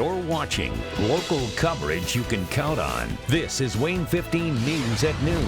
You're watching local coverage you can count on. This is Wayne 15 News at noon.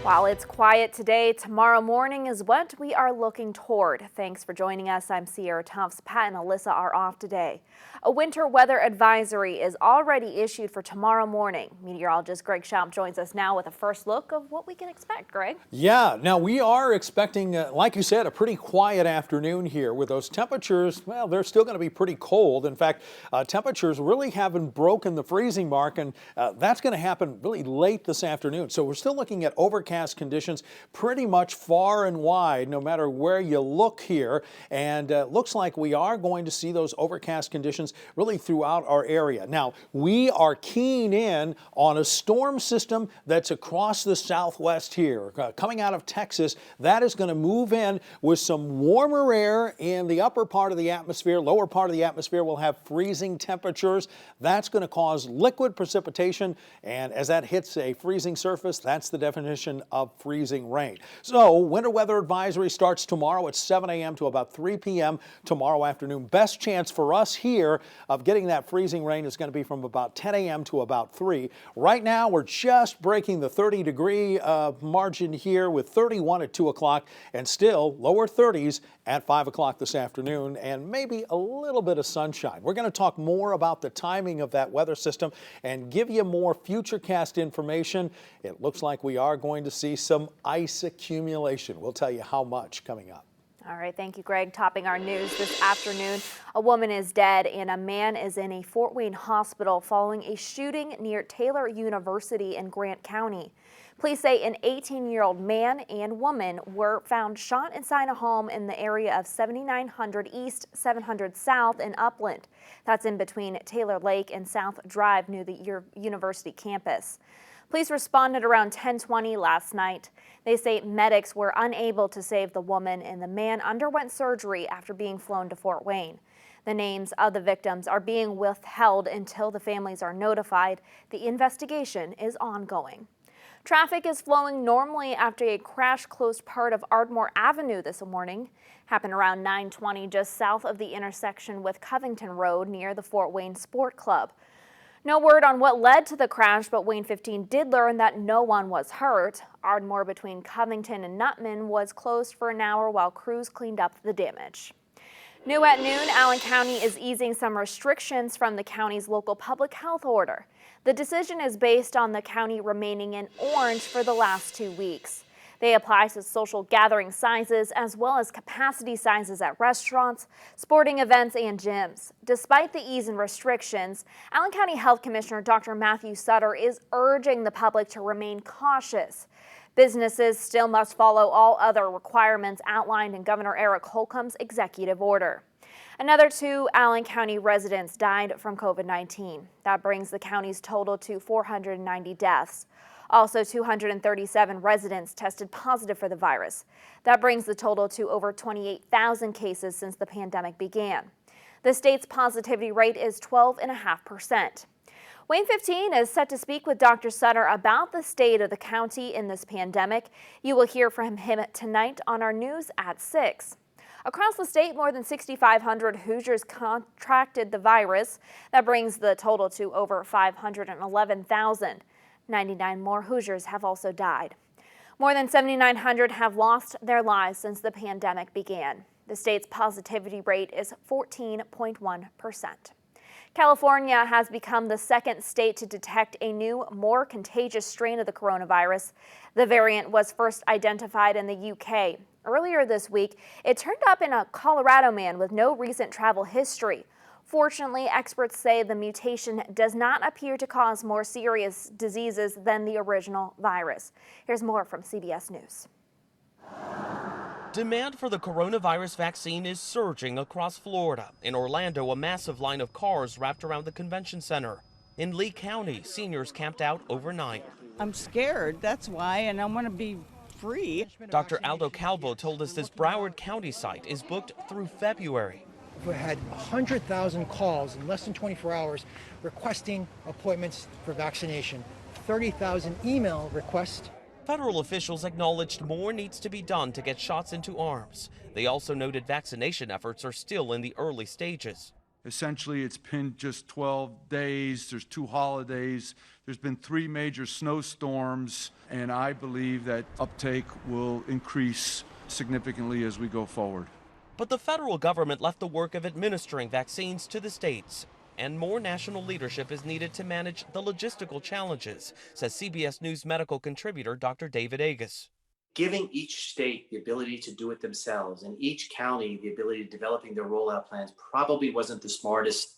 While it's quiet today, tomorrow morning is what we are looking toward. Thanks for joining us. I'm Sierra Tufts. Pat and Alyssa are off today. A winter weather advisory is already issued for tomorrow morning. Meteorologist Greg Schaub joins us now with a first look of what we can expect. Greg? Yeah, now we are expecting, like you said, a pretty quiet afternoon here with those temperatures. Well, they're still going to be pretty cold. In fact, temperatures really haven't broken the freezing mark, and that's going to happen really late this afternoon. So we're still looking at overcast conditions pretty much far and wide, no matter where you look here. And looks like we are going to see those overcast conditions really throughout our area. Now, we are keying in on a storm system that's across the southwest here, coming out of Texas. That is going to move in with some warmer air in the upper part of the atmosphere. Lower part of the atmosphere will have freezing temperatures. That's going to cause liquid precipitation, and as that hits a freezing surface, that's the definition of freezing rain. So winter weather advisory starts tomorrow at 7 a.m. to about 3 p.m. tomorrow afternoon. Best chance for us here of getting that freezing rain is going to be from about 10 a.m. to about 3. Right now, we're just breaking the 30-degree margin here with 31 at 2 o'clock and still lower 30s at 5 o'clock this afternoon, and maybe a little bit of sunshine. We're going to talk more about the timing of that weather system and give you more futurecast information. It looks like we are going to see some ice accumulation. We'll tell you how much coming up. All right, thank you, Greg. Topping our news this afternoon, a woman is dead and a man is in a Fort Wayne hospital following a shooting near Taylor University in Grant County. Police say an 18-year-old man and woman were found shot inside a home in the area of 7900 East, 700 South in Upland. That's in between Taylor Lake and South Drive near the university campus. Police responded around 10:20 last night. They say medics were unable to save the woman and the man underwent surgery after being flown to Fort Wayne. The names of the victims are being withheld until the families are notified. The investigation is ongoing. Traffic is flowing normally after a crash closed part of Ardmore Avenue this morning. Happened around 9:20 just south of the intersection with Covington Road near the Fort Wayne Sport Club. No word on what led to the crash, but Wayne 15 did learn that no one was hurt. Ardmore between Covington and Nutman was closed for an hour while crews cleaned up the damage. New at noon, Allen County is easing some restrictions from the county's local public health order. The decision is based on the county remaining in orange for the last 2 weeks. They apply to social gathering sizes as well as capacity sizes at restaurants, sporting events, and gyms. Despite the ease in restrictions, Allen County Health Commissioner Dr. Matthew Sutter is urging the public to remain cautious. Businesses still must follow all other requirements outlined in Governor Eric Holcomb's executive order. Another 2 Allen County residents died from COVID-19. That brings the county's total to 490 deaths. Also, 237 residents tested positive for the virus. That brings the total to over 28,000 cases since the pandemic began. The state's positivity rate is 12.5%. Wayne 15 is set to speak with Dr. Sutter about the state of the county in this pandemic. You will hear from him tonight on our news at 6. Across the state, more than 6,500 Hoosiers contracted the virus. That brings the total to over 511,000. 99 more Hoosiers have also died. More than 7,900 have lost their lives since the pandemic began. The state's positivity rate is 14.1%. California has become the second state to detect a new, more contagious strain of the coronavirus. The variant was first identified in the UK. Earlier this week, it turned up in a Colorado man with no recent travel history. Fortunately, experts say the mutation does not appear to cause more serious diseases than the original virus. Here's more from CBS News. Demand for the coronavirus vaccine is surging across Florida. In Orlando, a massive line of cars wrapped around the convention center. In Lee County, seniors camped out overnight. I'm scared, that's why, and I want to be free. Dr. Aldo Calvo told us this Broward County site is booked through February. We had 100,000 calls in less than 24 hours requesting appointments for vaccination, 30,000 email requests. Federal officials acknowledged more needs to be done to get shots into arms. They also noted vaccination efforts are still in the early stages. Essentially, it's been just 12 days. There's 2 holidays. There's been 3 major snowstorms, and I believe that uptake will increase significantly as we go forward. But the federal government left the work of administering vaccines to the states, and more national leadership is needed to manage the logistical challenges, says CBS News medical contributor Dr. David Agus. Giving each state the ability to do it themselves and each county the ability to developing their rollout plans probably wasn't the smartest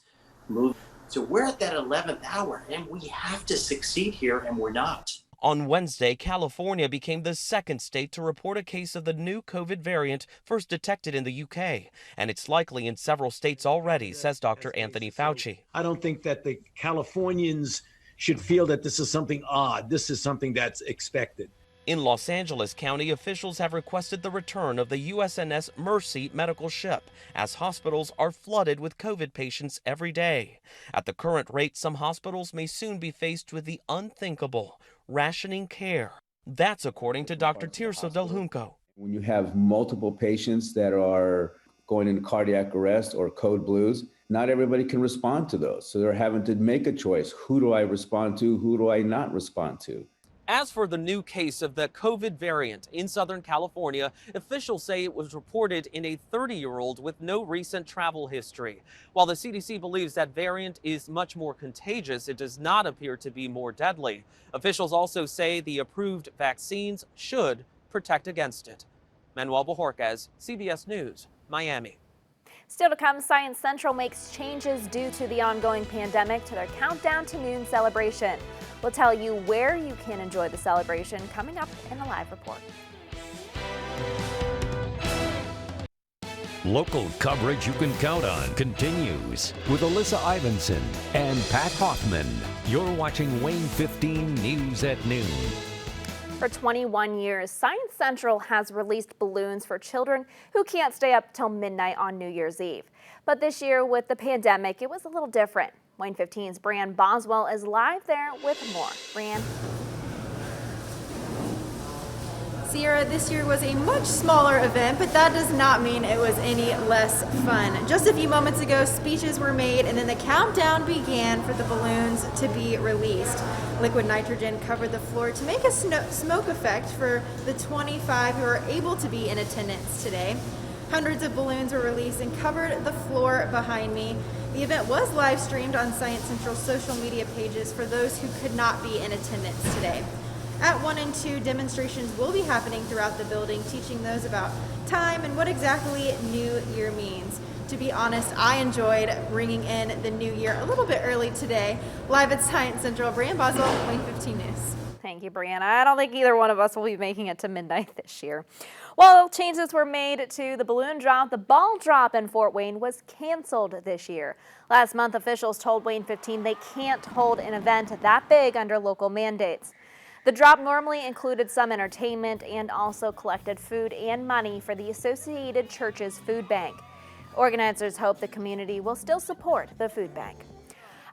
move. So we're at that 11th hour and we have to succeed here, and we're not. On Wednesday, California became the second state to report a case of the new COVID variant first detected in the UK. And it's likely in several states already, says Dr. Anthony Fauci. I don't think that the Californians should feel that this is something odd. This is something that's expected. In Los Angeles County, officials have requested the return of the USNS Mercy medical ship, as hospitals are flooded with COVID patients every day. At the current rate, some hospitals may soon be faced with the unthinkable, rationing care. That's according to Dr. Tirso Del Junco. When you have multiple patients that are going into cardiac arrest or code blues, not everybody can respond to those. So they're having to make a choice. Who do I respond to? Who do I not respond to? As for the new case of the COVID variant in Southern California, officials say it was reported in a 30-year-old with no recent travel history. While the CDC believes that variant is much more contagious, it does not appear to be more deadly. Officials also say the approved vaccines should protect against it. Manuel Bojorquez, CBS News, Miami. Still to come, Science Central makes changes due to the ongoing pandemic to their Countdown to Noon celebration. We'll tell you where you can enjoy the celebration coming up in the live report. Local coverage you can count on continues with Alyssa Ivinson and Pat Hoffman. You're watching Wayne 15 News at Noon. For 21 years, Science Central has released balloons for children who can't stay up till midnight on New Year's Eve. But this year, with the pandemic, it was a little different. Wayne 15's Brian Boswell is live there with more. Brian. Sierra, this year was a much smaller event, but that does not mean it was any less fun. Just a few moments ago, speeches were made and then the countdown began for the balloons to be released. Liquid nitrogen covered the floor to make a smoke effect for the 25 who are able to be in attendance today. Hundreds of balloons were released and covered the floor behind me. The event was live streamed on Science Central's social media pages for those who could not be in attendance today. At 1 and 2, demonstrations will be happening throughout the building, teaching those about time and what exactly New Year means. To be honest, I enjoyed bringing in the new year a little bit early today. Live at Science Central, Brian Boswell, Wayne 15 News. Thank you, Brianna. I don't think either one of us will be making it to midnight this year. While changes were made to the balloon drop, the ball drop in Fort Wayne was canceled this year. Last month, officials told Wayne 15 they can't hold an event that big under local mandates. The drop normally included some entertainment and also collected food and money for the Associated Church's food bank. Organizers hope the community will still support the food bank.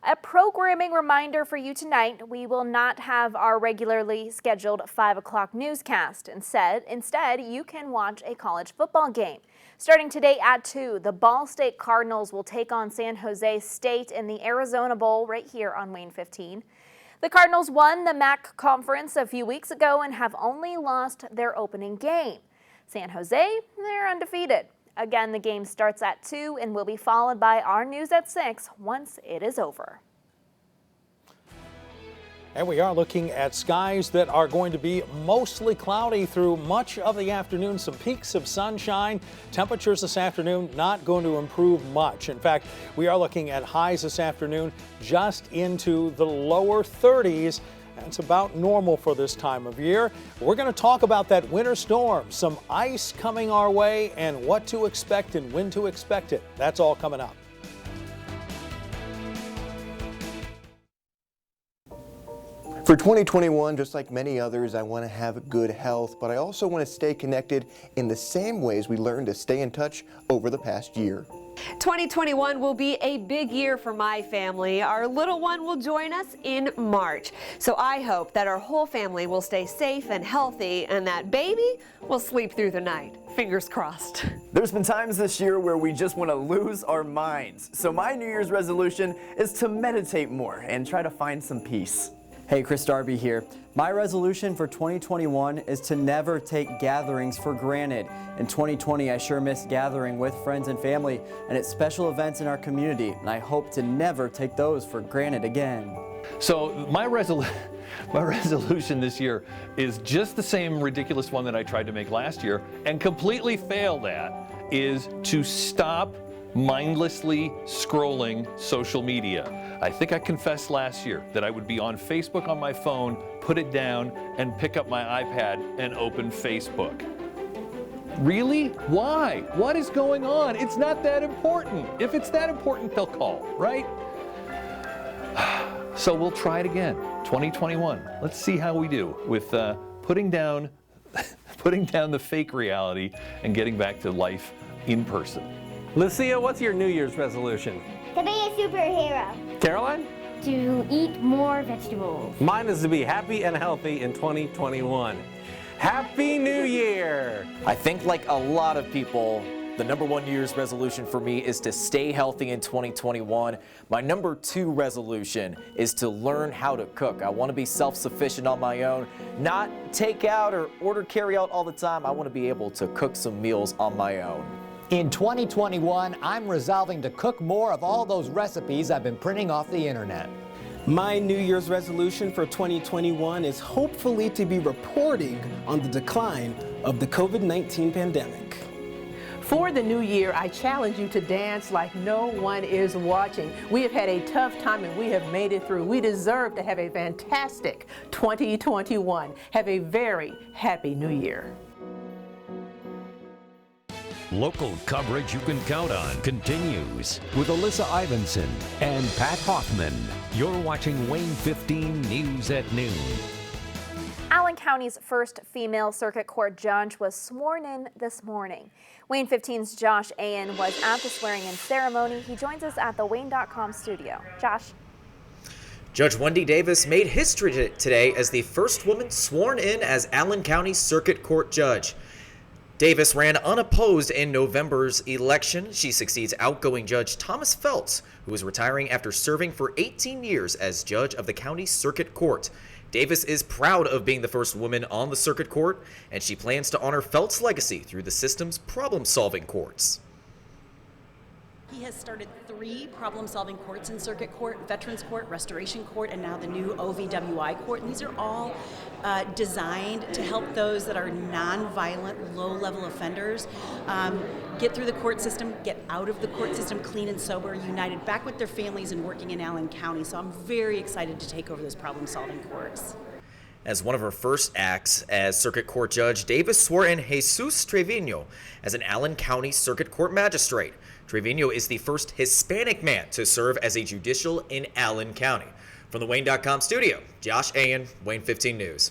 A programming reminder for you tonight, we will not have our regularly scheduled 5 o'clock newscast. Instead, you can watch a college football game. Starting today at 2, the Ball State Cardinals will take on San Jose State in the Arizona Bowl right here on Wayne 15. The Cardinals won the MAC conference a few weeks ago and have only lost their opening game. San Jose, they're undefeated. Again, the game starts at 2 and will be followed by our news at 6 once it is over. And we are looking at skies that are going to be mostly cloudy through much of the afternoon. Some peaks of sunshine. Temperatures this afternoon not going to improve much. In fact, we are looking at highs this afternoon just into the lower 30s. That's about normal for this time of year. We're going to talk about that winter storm, some ice coming our way, and what to expect and when to expect it. That's all coming up. For 2021, just like many others, I want to have good health, but I also want to stay connected in the same ways we learned to stay in touch over the past year. 2021 will be a big year for my family. Our little one will join us in March. So I hope that our whole family will stay safe and healthy and that baby will sleep through the night. Fingers crossed. There's been times this year where we just want to lose our minds. So my New Year's resolution is to meditate more and try to find some peace. Hey, Chris Darby here. My resolution for 2021 is to never take gatherings for granted. In 2020, I sure missed gathering with friends and family and at special events in our community, and I hope to never take those for granted again. So my resolution this year is just the same ridiculous one that I tried to make last year and completely failed at, is to stop mindlessly scrolling social media. I think I confessed last year that I would be on Facebook on my phone, put it down, and pick up my iPad and open Facebook. Really? Why? What is going on? It's not that important. If it's that important, they'll call, right? So we'll try it again, 2021. Let's see how we do with putting down the fake reality and getting back to life in person. Lucia, what's your New Year's resolution? To be a superhero. Caroline? To eat more vegetables. Mine is to be happy and healthy in 2021. Happy New Year! I think like a lot of people, the #1 New Year's resolution for me is to stay healthy in 2021. My #2 resolution is to learn how to cook. I want to be self-sufficient on my own, not take out or order carry out all the time. I want to be able to cook some meals on my own. In 2021, I'm resolving to cook more of all those recipes I've been printing off the internet. My New Year's resolution for 2021 is hopefully to be reporting on the decline of the COVID-19 pandemic. For the new year, I challenge you to dance like no one is watching. We have had a tough time and we have made it through. We deserve to have a fantastic 2021. Have a very happy new year. Local coverage you can count on continues with Alyssa Ivinson and Pat Hoffman. You're watching Wayne 15 News at Noon. Allen County's first female circuit court judge was sworn in this morning. Wayne 15's Josh Ayen was at the swearing-in ceremony. He joins us at the Wayne.com studio. Josh. Judge Wendy Davis made history today as the first woman sworn in as Allen County Circuit Court judge. Davis ran unopposed in November's election. She succeeds outgoing Judge Thomas Feltz, who is retiring after serving for 18 years as judge of the county circuit court. Davis is proud of being the first woman on the circuit court, and she plans to honor Feltz's legacy through the system's problem-solving courts. He has started 3 problem-solving courts in circuit court: Veterans Court, Restoration Court, and now the new OVWI Court. And these are all designed to help those that are non-violent, low-level offenders get through the court system, get out of the court system clean and sober, united, back with their families and working in Allen County. So I'm very excited to take over those problem-solving courts. As one of her first acts as circuit court judge, Davis swore in Jesus Trevino as an Allen County Circuit Court magistrate. Trevino is the first Hispanic man to serve as a judicial in Allen County. From the Wayne.com studio, Josh Ayen, Wayne 15 News.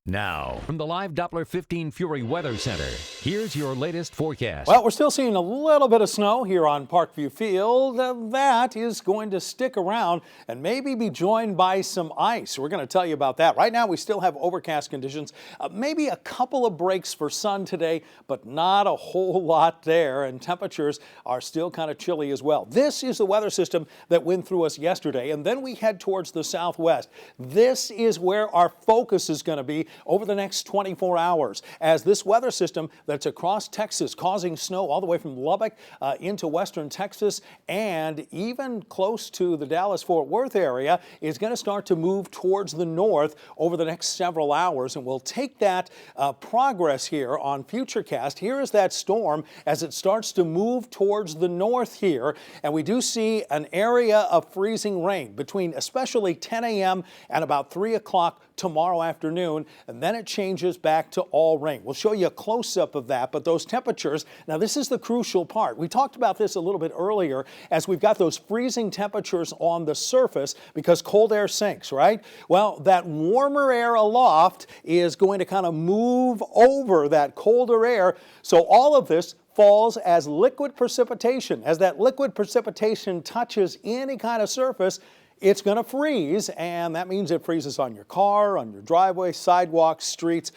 Now, from the live Doppler 15 Fury Weather Center, here's your latest forecast. Well, we're still seeing a little bit of snow here on Parkview Field. That is going to stick around and maybe be joined by some ice. We're going to tell you about that. Right now, we still have overcast conditions. Maybe a couple of breaks for sun today, but not a whole lot there. And temperatures are still kind of chilly as well. This is the weather system that went through us yesterday, and then we head towards the southwest. This is where our focus is going to be over the next 24 hours, as this weather system that's across Texas causing snow all the way from Lubbock into western Texas and even close to the Dallas-Fort Worth area is going to start to move towards the north over the next several hours, and we'll take that progress here on Futurecast. Here is that storm as it starts to move towards the north here, and we do see an area of freezing rain between especially 10 a.m. and about 3 o'clock tomorrow afternoon, and then it changes back to all rain. We'll show you a close-up of that, but those temperatures, now this is the crucial part. We talked about this a little bit earlier as we've got those freezing temperatures on the surface because cold air sinks, right? Well, that warmer air aloft is going to kind of move over that colder air, so all of this falls as liquid precipitation. As that liquid precipitation touches any kind of surface, it's going to freeze, and that means it freezes on your car, on your driveway, sidewalks, streets,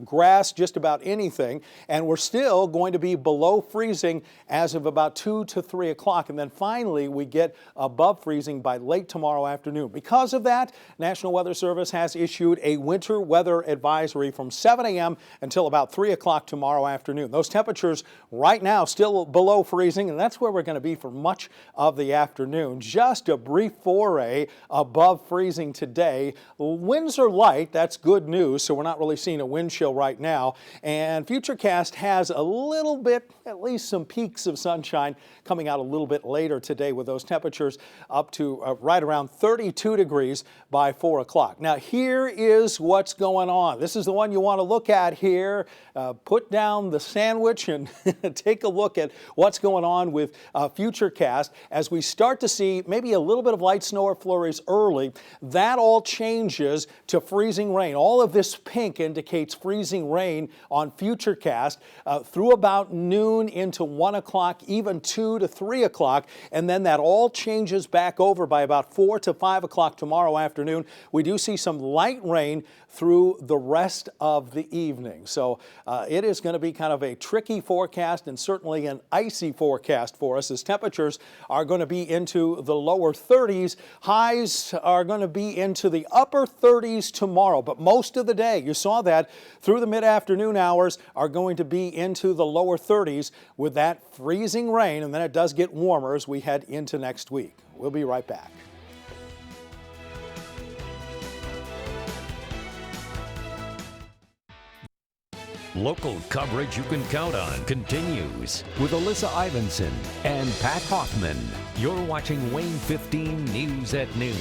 grass, just about anything. And we're still going to be below freezing as of about 2 to 3 o'clock. And then finally, we get above freezing by late tomorrow afternoon. Because of that, National Weather Service has issued a winter weather advisory from 7 a.m. until about 3 o'clock tomorrow afternoon. Those temperatures right now still below freezing, and that's where we're going to be for much of the afternoon. Just a brief foray above freezing today. Winds are light. That's good news. So we're not really seeing a wind chill right now. And Futurecast has a little bit, at least some peaks of sunshine coming out a little bit later today with those temperatures up to right around 32 degrees by 4 o'clock. Now here is what's going on. This is the one you want to look at here. Put down the sandwich and take a look at what's going on with Futurecast as we start to see maybe a little bit of light snow or flurries early. That all changes to freezing rain. All of this pink indicates freezing rain on Futurecast through about noon into 1 o'clock, even 2 to 3 o'clock, and then that all changes back over by about 4 to 5 o'clock tomorrow afternoon. We do see some light rain through the rest of the evening. So it is going to be kind of a tricky forecast and certainly an icy forecast for us as temperatures are going to be into the lower 30s. Highs are going to be into the upper 30s tomorrow, but most of the day, you saw that through the mid-afternoon hours, are going to be into the lower 30s with that freezing rain, and then it does get warmer as we head into next week. We'll be right back. Local coverage you can count on continues with Alyssa Ivinson and Pat Hoffman. You're watching Wayne 15 News at Noon.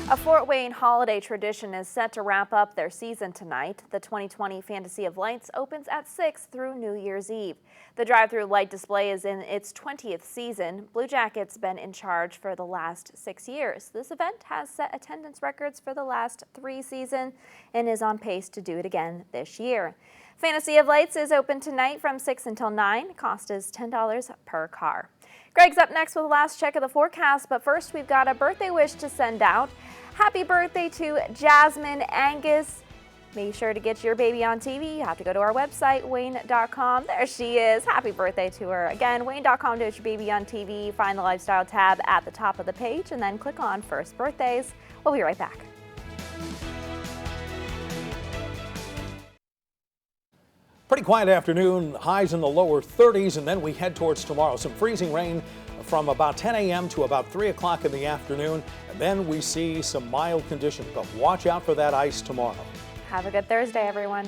A Fort Wayne holiday tradition is set to wrap up their season tonight. The 2020 Fantasy of Lights opens at 6 through New Year's Eve. The drive-through light display is in its 20th season. Blue Jackets been in charge for the last 6 years. This event has set attendance records for the last 3 seasons and is on pace to do it again this year. Fantasy of Lights is open tonight from 6 until 9. Cost is $10 per car. Greg's up next with the last check of the forecast, but first we've got a birthday wish to send out. Happy birthday to Jasmine Angus. Make sure to get your baby on TV. You have to go to our website, wayne.com. There she is. Happy birthday to her. Again, wayne.com to get your baby on TV. Find the lifestyle tab at the top of the page and then click on First Birthdays. We'll be right back. Pretty quiet afternoon, highs in the lower 30s, and then we head towards tomorrow. Some freezing rain from about 10 a.m. to about 3 o'clock in the afternoon, and then we see some mild conditions, but watch out for that ice tomorrow. Have a good Thursday, everyone.